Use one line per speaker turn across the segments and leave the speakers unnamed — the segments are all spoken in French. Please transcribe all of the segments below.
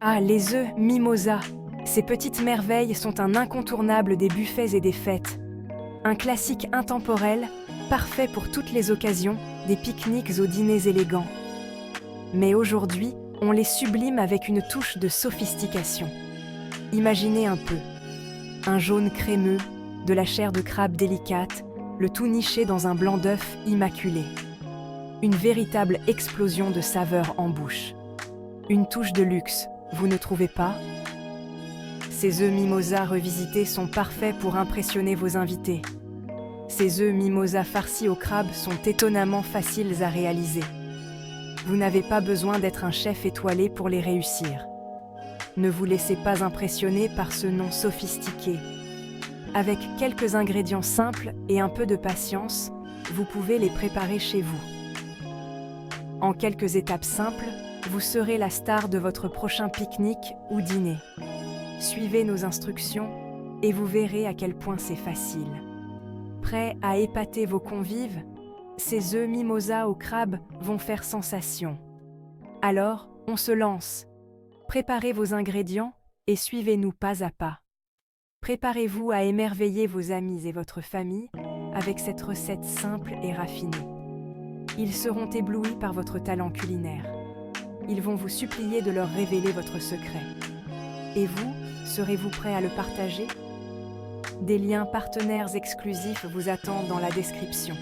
Ah, les œufs mimosa. Ces petites merveilles sont un incontournable des buffets et des fêtes. Un classique intemporel, parfait pour toutes les occasions, des pique-niques aux dîners élégants. Mais aujourd'hui, on les sublime avec une touche de sophistication. Imaginez un peu. Un jaune crémeux, de la chair de crabe délicate, le tout niché dans un blanc d'œuf immaculé. Une véritable explosion de saveurs en bouche. Une touche de luxe, vous ne trouvez pas? Ces œufs mimosa revisités sont parfaits pour impressionner vos invités. Ces œufs mimosa farcis au crabe sont étonnamment faciles à réaliser. Vous n'avez pas besoin d'être un chef étoilé pour les réussir. Ne vous laissez pas impressionner par ce nom sophistiqué. Avec quelques ingrédients simples et un peu de patience, vous pouvez les préparer chez vous. En quelques étapes simples, vous serez la star de votre prochain pique-nique ou dîner. Suivez nos instructions et vous verrez à quel point c'est facile. Prêt à épater vos convives? Ces œufs mimosa au crabe vont faire sensation. Alors, on se lance. Préparez vos ingrédients et suivez-nous pas à pas. Préparez-vous à émerveiller vos amis et votre famille avec cette recette simple et raffinée. Ils seront éblouis par votre talent culinaire. Ils vont vous supplier de leur révéler votre secret. Et vous, serez-vous prêt à le partager? Des liens partenaires exclusifs vous attendent dans la description.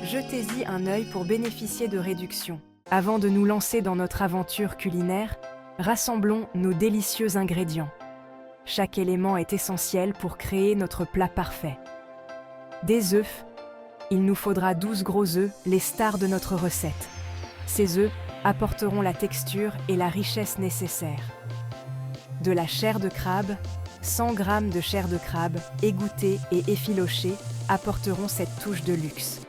Jetez-y un œil pour bénéficier de réductions. Avant de nous lancer dans notre aventure culinaire, rassemblons nos délicieux ingrédients. Chaque élément est essentiel pour créer notre plat parfait. Des œufs. Il nous faudra 12 gros œufs, les stars de notre recette. Ces œufs apporteront la texture et la richesse nécessaires. De la chair de crabe, 100 g de chair de crabe, égouttée et effilochée, apporteront cette touche de luxe.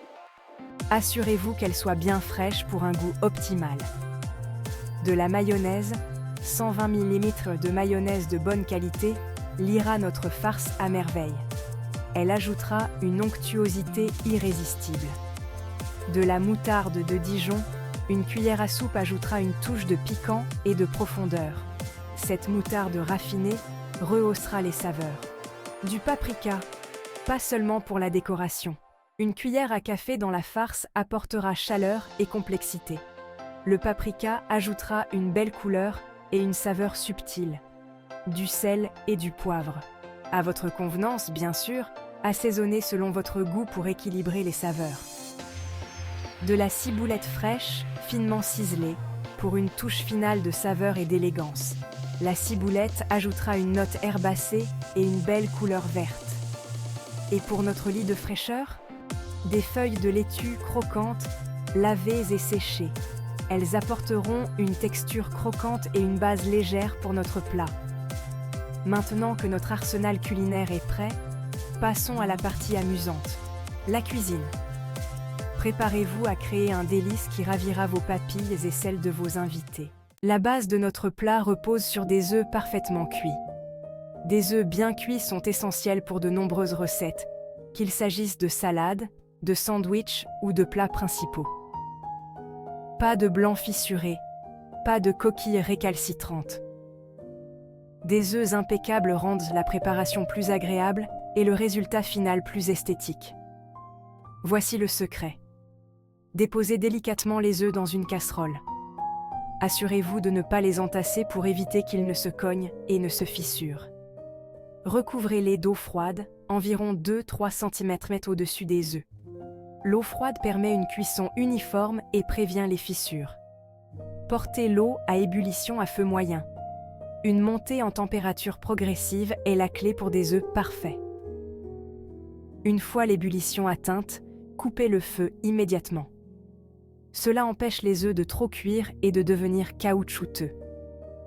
Assurez-vous qu'elle soit bien fraîche pour un goût optimal. De la mayonnaise, 120 ml de mayonnaise de bonne qualité, liera notre farce à merveille. Elle ajoutera une onctuosité irrésistible. De la moutarde de Dijon, une cuillère à soupe ajoutera une touche de piquant et de profondeur. Cette moutarde raffinée rehaussera les saveurs. Du paprika, pas seulement pour la décoration. Une cuillère à café dans la farce apportera chaleur et complexité. Le paprika ajoutera une belle couleur et une saveur subtile. Du sel et du poivre. À votre convenance, bien sûr, assaisonnez selon votre goût pour équilibrer les saveurs. De la ciboulette fraîche, finement ciselée, pour une touche finale de saveur et d'élégance. La ciboulette ajoutera une note herbacée et une belle couleur verte. Et pour notre lit de fraîcheur, des feuilles de laitue croquantes, lavées et séchées. Elles apporteront une texture croquante et une base légère pour notre plat. Maintenant que notre arsenal culinaire est prêt, passons à la partie amusante, la cuisine. Préparez-vous à créer un délice qui ravira vos papilles et celles de vos invités. La base de notre plat repose sur des œufs parfaitement cuits. Des œufs bien cuits sont essentiels pour de nombreuses recettes, qu'il s'agisse de salades, de sandwichs ou de plats principaux. Pas de blanc fissuré, pas de coquilles récalcitrantes. Des œufs impeccables rendent la préparation plus agréable et le résultat final plus esthétique. Voici le secret. Déposez délicatement les œufs dans une casserole. Assurez-vous de ne pas les entasser pour éviter qu'ils ne se cognent et ne se fissurent. Recouvrez-les d'eau froide, environ 2-3 cm au-dessus des œufs. L'eau froide permet une cuisson uniforme et prévient les fissures. Portez l'eau à ébullition à feu moyen. Une montée en température progressive est la clé pour des œufs parfaits. Une fois l'ébullition atteinte, coupez le feu immédiatement. Cela empêche les œufs de trop cuire et de devenir caoutchouteux.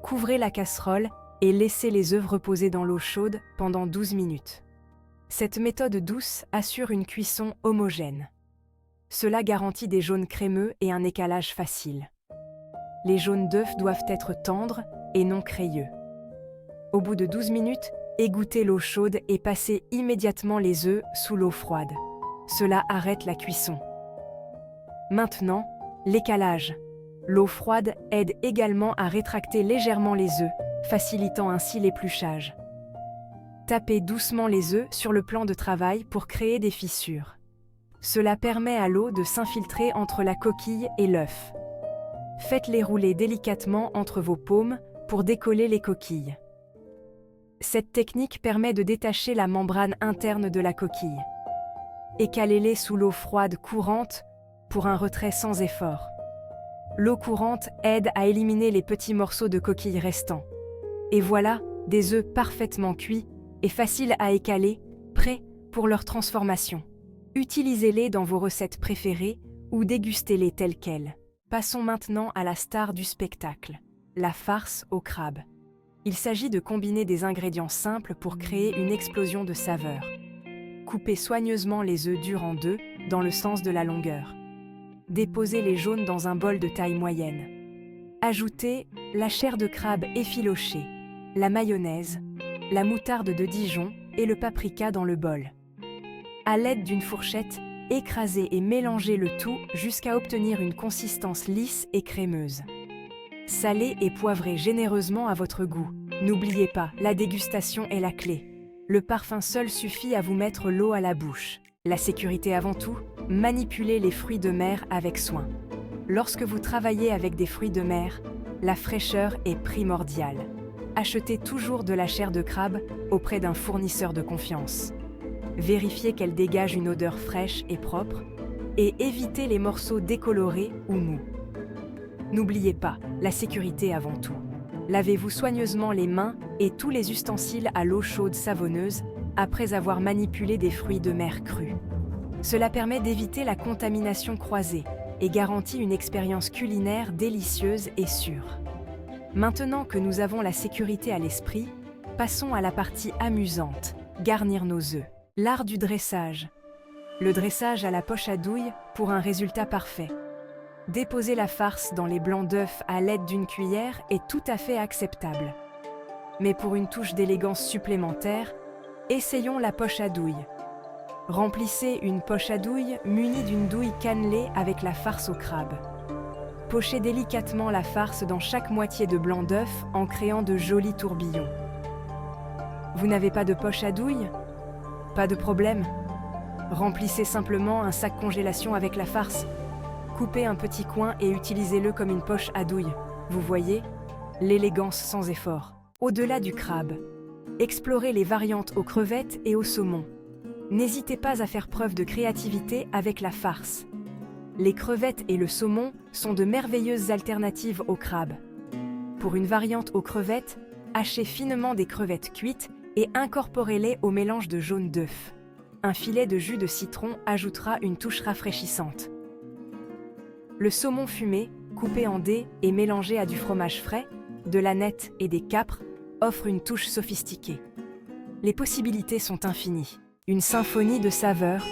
Couvrez la casserole et laissez les œufs reposer dans l'eau chaude pendant 12 minutes. Cette méthode douce assure une cuisson homogène. Cela garantit des jaunes crémeux et un écalage facile. Les jaunes d'œufs doivent être tendres et non crayeux. Au bout de 12 minutes, égouttez l'eau chaude et passez immédiatement les œufs sous l'eau froide. Cela arrête la cuisson. Maintenant, l'écalage. L'eau froide aide également à rétracter légèrement les œufs, facilitant ainsi l'épluchage. Tapez doucement les œufs sur le plan de travail pour créer des fissures. Cela permet à l'eau de s'infiltrer entre la coquille et l'œuf. Faites-les rouler délicatement entre vos paumes pour décoller les coquilles. Cette technique permet de détacher la membrane interne de la coquille. Écalez-les sous l'eau froide courante pour un retrait sans effort. L'eau courante aide à éliminer les petits morceaux de coquille restants. Et voilà, des œufs parfaitement cuits et faciles à écaler, prêts pour leur transformation. Utilisez-les dans vos recettes préférées ou dégustez-les telles quelles. Passons maintenant à la star du spectacle, la farce au crabe. Il s'agit de combiner des ingrédients simples pour créer une explosion de saveurs. Coupez soigneusement les œufs durs en deux, dans le sens de la longueur. Déposez les jaunes dans un bol de taille moyenne. Ajoutez la chair de crabe effilochée, la mayonnaise, la moutarde de Dijon et le paprika dans le bol. À l'aide d'une fourchette, écrasez et mélangez le tout jusqu'à obtenir une consistance lisse et crémeuse. Salez et poivrez généreusement à votre goût. N'oubliez pas, la dégustation est la clé. Le parfum seul suffit à vous mettre l'eau à la bouche. La sécurité avant tout, manipulez les fruits de mer avec soin. Lorsque vous travaillez avec des fruits de mer, la fraîcheur est primordiale. Achetez toujours de la chair de crabe auprès d'un fournisseur de confiance. Vérifiez qu'elle dégage une odeur fraîche et propre et évitez les morceaux décolorés ou mous. N'oubliez pas, la sécurité avant tout. Lavez-vous soigneusement les mains et tous les ustensiles à l'eau chaude savonneuse après avoir manipulé des fruits de mer crus. Cela permet d'éviter la contamination croisée et garantit une expérience culinaire délicieuse et sûre. Maintenant que nous avons la sécurité à l'esprit, passons à la partie amusante, garnir nos œufs. L'art du dressage. Le dressage à la poche à douille pour un résultat parfait. Déposer la farce dans les blancs d'œufs à l'aide d'une cuillère est tout à fait acceptable. Mais pour une touche d'élégance supplémentaire, essayons la poche à douille. Remplissez une poche à douille munie d'une douille cannelée avec la farce au crabe. Pochez délicatement la farce dans chaque moitié de blanc d'œuf en créant de jolis tourbillons. Vous n'avez pas de poche à douille? Pas de problème. Remplissez simplement un sac congélation avec la farce. Coupez un petit coin et utilisez-le comme une poche à douille. Vous voyez, l'élégance sans effort. Au-delà du crabe, explorez les variantes aux crevettes et au saumon. N'hésitez pas à faire preuve de créativité avec la farce. Les crevettes et le saumon sont de merveilleuses alternatives au crabe. Pour une variante aux crevettes, hachez finement des crevettes cuites et incorporez-les au mélange de jaune d'œuf. Un filet de jus de citron ajoutera une touche rafraîchissante. Le saumon fumé, coupé en dés et mélangé à du fromage frais, de l'aneth et des capres, offre une touche sophistiquée. Les possibilités sont infinies. Une symphonie de saveurs,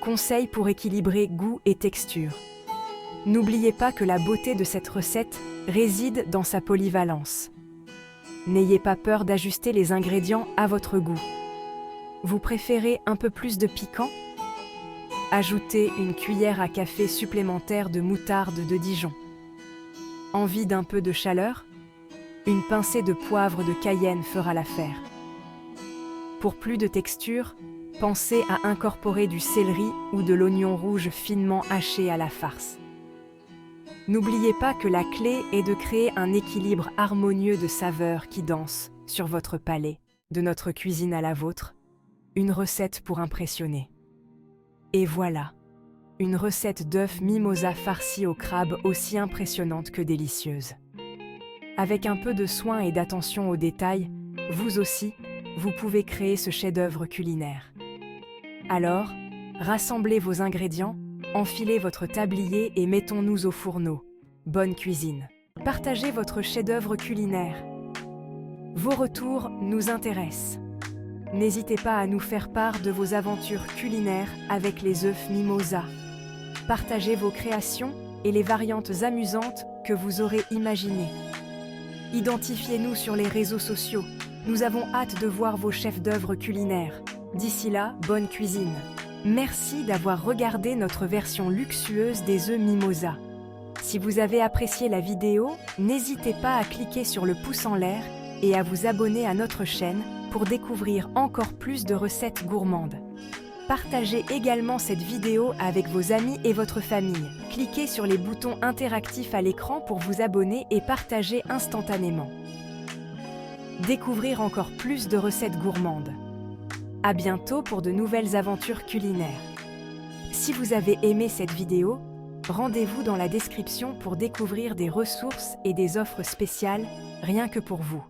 conseils pour équilibrer goût et texture. N'oubliez pas que la beauté de cette recette réside dans sa polyvalence. N'ayez pas peur d'ajuster les ingrédients à votre goût. Vous préférez un peu plus de piquant? Ajoutez une cuillère à café supplémentaire de moutarde de Dijon. Envie d'un peu de chaleur? Une pincée de poivre de Cayenne fera l'affaire. Pour plus de texture, pensez à incorporer du céleri ou de l'oignon rouge finement haché à la farce. N'oubliez pas que la clé est de créer un équilibre harmonieux de saveurs qui dansent sur votre palais, de notre cuisine à la vôtre, une recette pour impressionner. Et voilà, une recette d'œufs mimosa farci au crabe aussi impressionnante que délicieuse. Avec un peu de soin et d'attention aux détails, vous aussi, vous pouvez créer ce chef-d'œuvre culinaire. Alors, rassemblez vos ingrédients, enfilez votre tablier et mettons-nous au fourneau. Bonne cuisine! Partagez votre chef-d'œuvre culinaire. Vos retours nous intéressent. N'hésitez pas à nous faire part de vos aventures culinaires avec les œufs mimosa. Partagez vos créations et les variantes amusantes que vous aurez imaginées. Identifiez-nous sur les réseaux sociaux. Nous avons hâte de voir vos chefs-d'œuvre culinaires. D'ici là, bonne cuisine. Merci d'avoir regardé notre version luxueuse des œufs mimosa. Si vous avez apprécié la vidéo, n'hésitez pas à cliquer sur le pouce en l'air et à vous abonner à notre chaîne pour découvrir encore plus de recettes gourmandes. Partagez également cette vidéo avec vos amis et votre famille. Cliquez sur les boutons interactifs à l'écran pour vous abonner et partager instantanément. Découvrir encore plus de recettes gourmandes. À bientôt pour de nouvelles aventures culinaires. Si vous avez aimé cette vidéo, rendez-vous dans la description pour découvrir des ressources et des offres spéciales rien que pour vous.